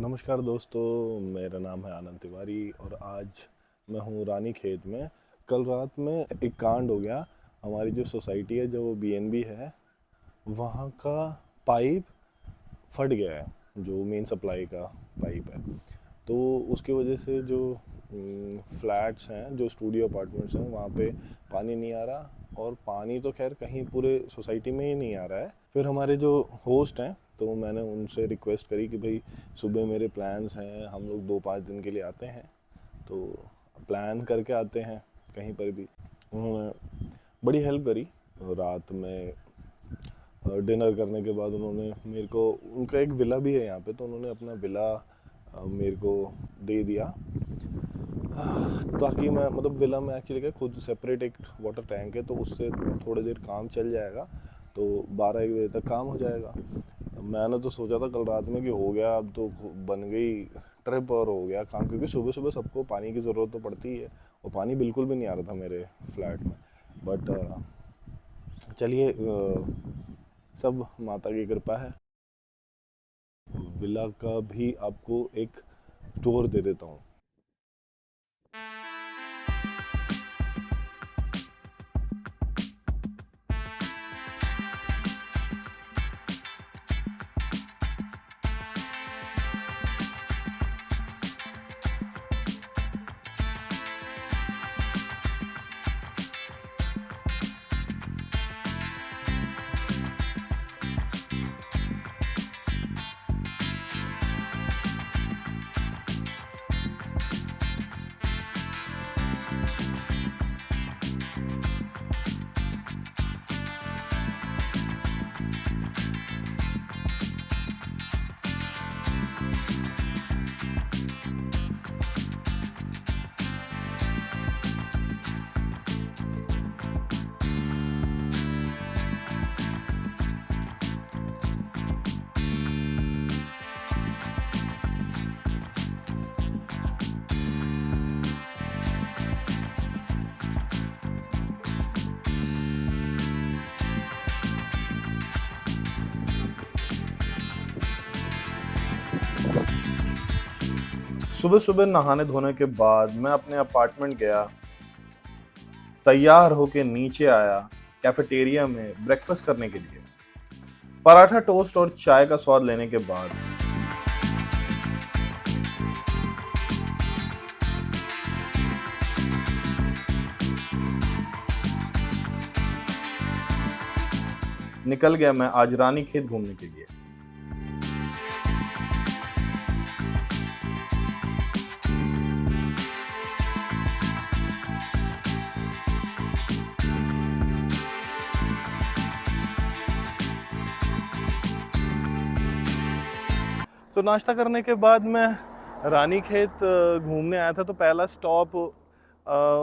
नमस्कार दोस्तों, मेरा नाम है आनंद तिवारी और आज मैं हूँ रानीखेत में। कल रात में एक कांड हो गया। हमारी जो सोसाइटी है, जो बीएनबी है, वहाँ का पाइप फट गया है, जो मेन सप्लाई का पाइप है। तो उसकी वजह से जो फ्लैट्स हैं, जो स्टूडियो अपार्टमेंट्स हैं, वहाँ पे पानी नहीं आ रहा। और पानी तो खैर कहीं पूरे सोसाइटी में ही नहीं आ रहा है। फिर हमारे जो होस्ट हैं, तो मैंने उनसे रिक्वेस्ट करी कि भाई सुबह मेरे प्लान्स हैं, हम लोग 2-5 दिन के लिए आते हैं, तो प्लान करके आते हैं कहीं पर भी। उन्होंने बड़ी हेल्प करी। रात में डिनर करने के बाद उन्होंने मेरे को, उनका एक विला भी है यहाँ पे, तो उन्होंने अपना विला मेरे को दे दिया, ताकि मैं, मतलब विला में एक्चुअली क्या, खुद सेपरेट एक वाटर टैंक है, तो उससे थोड़ी देर काम चल जाएगा, तो 12-1 बजे तक काम हो जाएगा। मैंने तो सोचा था कल रात में कि हो गया, अब तो बन गई ट्रिप और हो गया काम, क्योंकि सुबह सुबह सबको पानी की ज़रूरत तो पड़ती ही है, और पानी बिल्कुल भी नहीं आ रहा था मेरे फ्लैट में। बट चलिए, सब माता की कृपा है। विला का भी आपको एक टूर दे देता हूँ। सुबह सुबह नहाने धोने के बाद मैं अपने अपार्टमेंट गया, तैयार होके नीचे आया कैफेटेरिया में ब्रेकफास्ट करने के लिए। पराठा, टोस्ट और चाय का स्वाद लेने के बाद निकल गया मैं आज रानीखेत घूमने के लिए। तो नाश्ता करने के बाद मैं रानीखेत घूमने आया था, तो पहला स्टॉप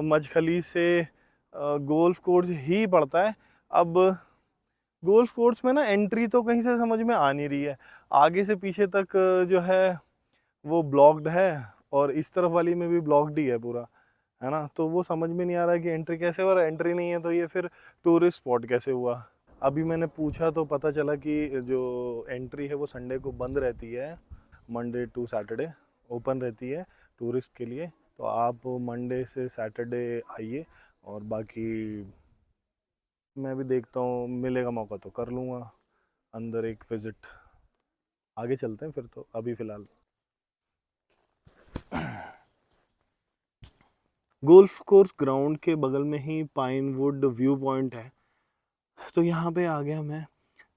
मजखली से गोल्फ कोर्स ही पड़ता है। अब गोल्फ कोर्स में ना एंट्री तो कहीं से समझ में आ नहीं रही है। आगे से पीछे तक जो है वो ब्लॉक्ड है, और इस तरफ वाली में भी ब्लॉक्ड ही है पूरा, है ना। तो वो समझ में नहीं आ रहा है कि एंट्री कैसे, और एंट्री नहीं है तो ये फिर टूरिस्ट स्पॉट कैसे हुआ। अभी मैंने पूछा तो पता चला कि जो एंट्री है वो संडे को बंद रहती है, मंडे टू सैटरडे ओपन रहती है टूरिस्ट के लिए। तो आप मंडे से सैटरडे आइए, और बाकी मैं भी देखता हूँ, मिलेगा मौका तो कर लूँगा अंदर एक विज़िट। आगे चलते हैं फिर, तो अभी फ़िलहाल गोल्फ कोर्स ग्राउंड के बगल में ही पाइनवुड व्यू पॉइंट है। तो यहाँ पे आ गया मैं।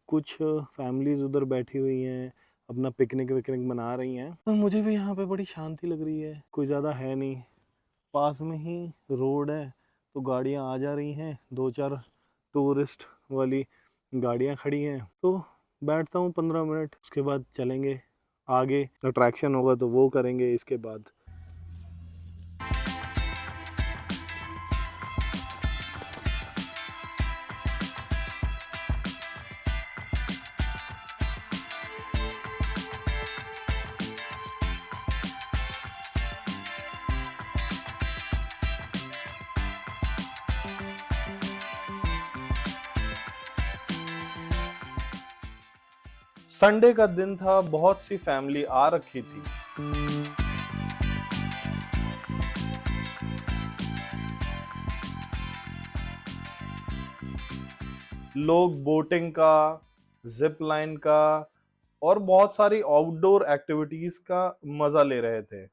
कुछ फैमिलीज उधर बैठी हुई हैं, अपना पिकनिक विकनिक मना रही हैं, और मुझे भी यहाँ पे बड़ी शांति लग रही है। कोई ज़्यादा है नहीं, पास में ही रोड है, तो गाड़ियाँ आ जा रही हैं, 2-4 टूरिस्ट वाली गाड़ियाँ खड़ी हैं। तो बैठता हूँ 15 मिनट, उसके बाद चलेंगे आगे। अट्रैक्शन होगा तो वो करेंगे इसके बाद। संडे का दिन था, बहुत सी फैमिली आ रखी थी। लोग बोटिंग का, जिप लाइन का और बहुत सारी आउटडोर एक्टिविटीज का मजा ले रहे थे।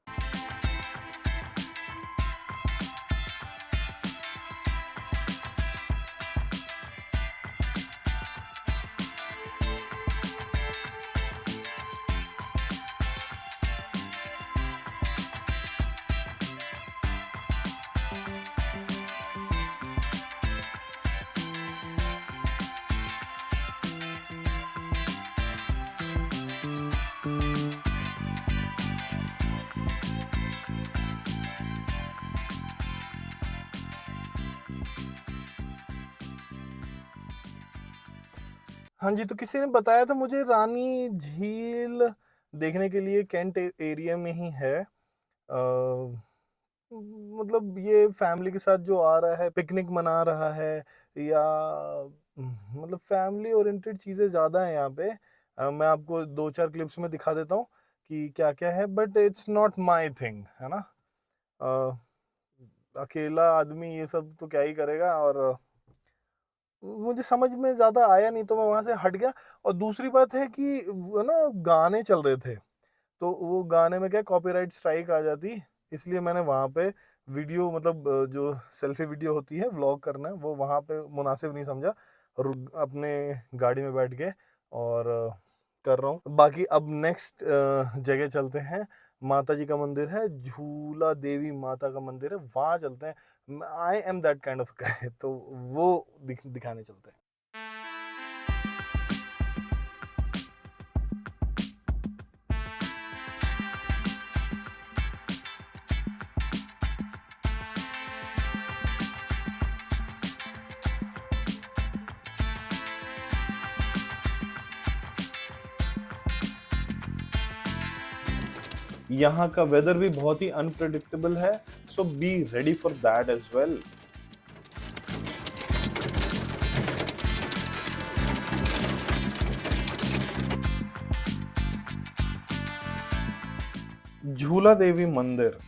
हाँ जी, तो किसी ने बताया था मुझे रानी झील देखने के लिए कैंट एरिया में ही है। मतलब ये फैमिली के साथ जो आ रहा है, पिकनिक मना रहा है या मतलब फैमिली ओरिएंटेड चीज़ें ज़्यादा हैं यहाँ पे। मैं आपको 2-4 क्लिप्स में दिखा देता हूँ कि क्या-क्या है, but it's not my thing, है ना? अ, अकेला आदमी ये सब तो क्या ही करेगा, और मुझे समझ में ज़्यादा आया नहीं तो मैं वहाँ से हट गया। और दूसरी बात है कि वो ना गाने चल रहे थे, तो वो गाने में क्या कॉपीराइट स्ट्राइक आ जाती, इसलिए मैंने वहाँ पे वीडियो मतलब जो सेल्फी वीडियो होती है व्लॉग करना वो वहाँ पे मुनासिब नहीं समझा, और अपने गाड़ी में बैठ के और कर रहा हूँ। बाकी अब नेक्स्ट जगह चलते हैं। माता जी का मंदिर है, झूला देवी माता का मंदिर है, वहाँ चलते हैं। I am that kind of guy तो वो दिखाने चलते हैं। यहाँ का वेदर भी बहुत ही अनप्रेडिक्टेबल है, so be ready for that as well. Jhula Devi मंदिर,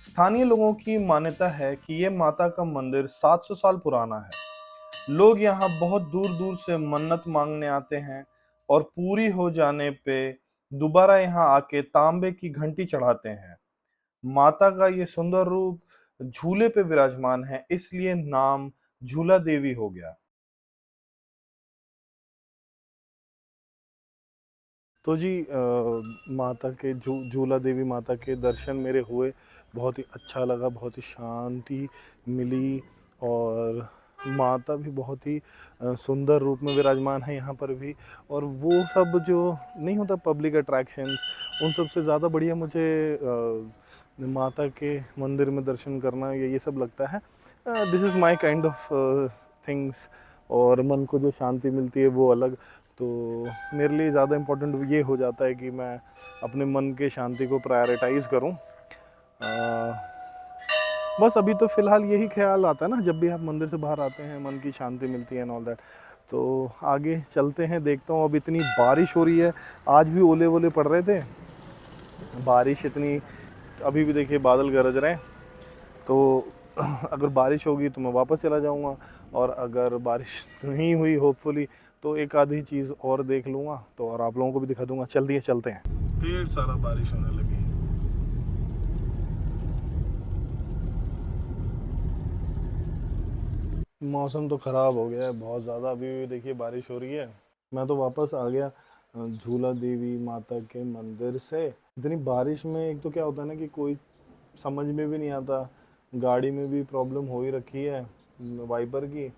स्थानीय लोगों की मान्यता है कि ये माता का मंदिर 700 साल पुराना है। लोग यहाँ बहुत दूर दूर से मन्नत मांगने आते हैं और पूरी हो जाने पे दोबारा यहाँ आके तांबे की घंटी चढ़ाते हैं। माता का ये सुंदर रूप झूले पे विराजमान है, इसलिए नाम झूला देवी हो गया। तो जी माता के झूला देवी माता के दर्शन मेरे हुए, बहुत ही अच्छा लगा, बहुत ही शांति मिली, और माता भी बहुत ही सुंदर रूप में विराजमान है यहाँ पर भी। और वो सब जो नहीं होता पब्लिक अट्रैक्शंस, उन सब से ज़्यादा बढ़िया मुझे माता के मंदिर में दर्शन करना ये सब लगता है। This is my kind of things. और मन को जो शांति मिलती है वो अलग। तो मेरे लिए ज़्यादा इम्पोर्टेंट ये हो जाता है कि मैं अपने मन के शांति को प्रायोरिटाइज़ करूं। बस अभी तो फ़िलहाल यही ख्याल आता है ना, जब भी आप मंदिर से बाहर आते हैं मन की शांति मिलती है एंड ऑल दैट। तो आगे चलते हैं, देखता हूँ। अब इतनी बारिश हो रही है, आज भी ओले वोले पड़ रहे थे, बारिश इतनी, अभी भी देखिए बादल गरज रहे हैं। तो अगर बारिश होगी तो मैं वापस चला जाऊंगा, और अगर बारिश नहीं हुई होपफुली तो एक आधी चीज़ और देख लूँगा, तो और आप लोगों को भी दिखा दूंगा। चल दिए चलते हैं। ढेर सारा बारिश होने लगी है। मौसम तो ख़राब हो गया है बहुत ज़्यादा, अभी भी देखिए बारिश हो रही है। मैं तो वापस आ गया झूला देवी माता के मंदिर से। इतनी बारिश में एक तो क्या होता है ना कि कोई समझ में भी नहीं आता, गाड़ी में भी प्रॉब्लम हो ही रखी है वाइपर की,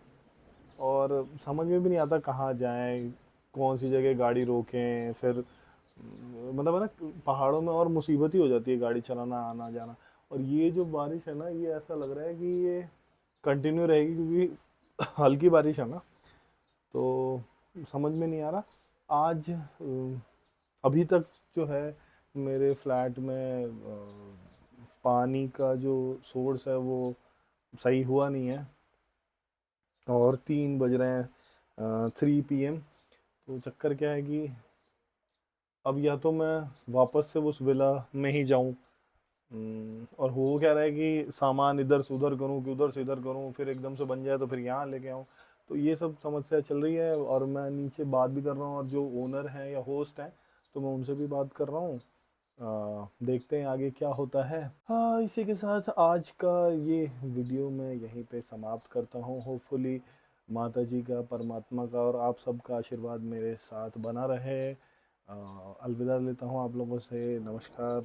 और समझ में भी नहीं आता कहाँ जाएं, कौन सी जगह गाड़ी रोकें। फिर मतलब है ना, पहाड़ों में और मुसीबत ही हो जाती है गाड़ी चलाना आना जाना। और ये जो बारिश है ना, ये ऐसा लग रहा है कि ये कंटिन्यू रहेगी, क्योंकि हल्की बारिश है ना, तो समझ में नहीं आ रहा। आज अभी तक जो है मेरे फ्लैट में पानी का जो सोर्स है वो सही हुआ नहीं है, और 3 बज रहे हैं 3 PM। तो चक्कर क्या है कि अब या तो मैं वापस से उस विला में ही जाऊं, और हो क्या रहा है कि सामान इधर से उधर करूं कि उधर से इधर करूं, फिर एकदम से बन जाए तो फिर यहाँ लेके आऊं। तो ये सब समस्या चल रही है, और मैं नीचे बात भी कर रहा हूँ, और जो ओनर हैं या होस्ट हैं तो मैं उनसे भी बात कर रहा हूँ। देखते हैं आगे क्या होता है। हाँ, इसी के साथ आज का ये वीडियो मैं यहीं पे समाप्त करता हूँ। होपफुली माता जी का, परमात्मा का और आप सबका आशीर्वाद मेरे साथ बना रहे। अलविदा लेता हूँ आप लोगों से। नमस्कार।